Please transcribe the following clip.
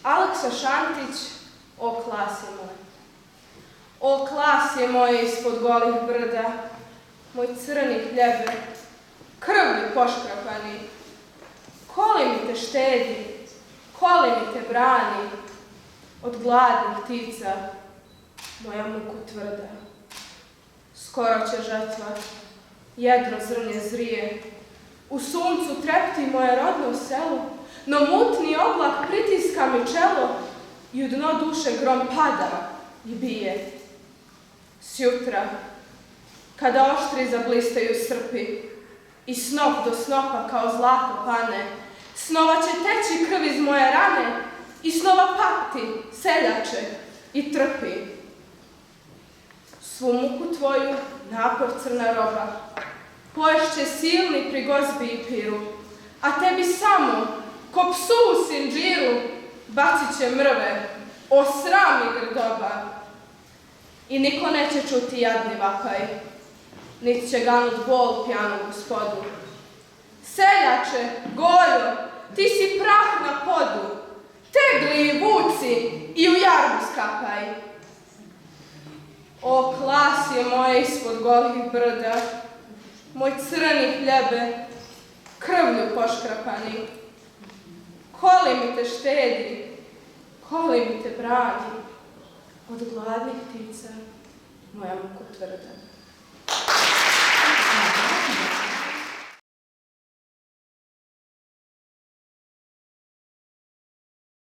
Aleksa Šantić, o klasi moj. O klasje moje ispod golih brda, moj crni hljebe, krvlju poškrapani. Koli mi te štedi, koli mi te brani, od gladnih ptica, moja muku tvrda. Skoro će žetva, jedno zrnje zrije, u suncu trepti moje rodno selo, no mutni oblak pritiska mi čelo i u dno duše grom pada i bije. Sjutra, kada oštri zablistaju srpi i snop do snopa kao zlato pane, snova će teći krv iz moje rane i snova pati, seljače i trpi. Svu muku tvoju, napor crna roba, poješće silni pri gozbi i piru, a tebi samo, ko psu u sinđiru, bacit će mrve, o sram i grdoba. I niko neće čuti jadni vapaj, niti će ganut bol pjanu gospodu. Seljače, Goljo, ti si prah na podu, tegli i vuci i u jarmu skapaj. O klasje moje ispod golih brda, moj crni hljebe, krvlju poškrapani. Koli mi te štedi, koli mi te brani, od gladnih ptica moja muku tvrda.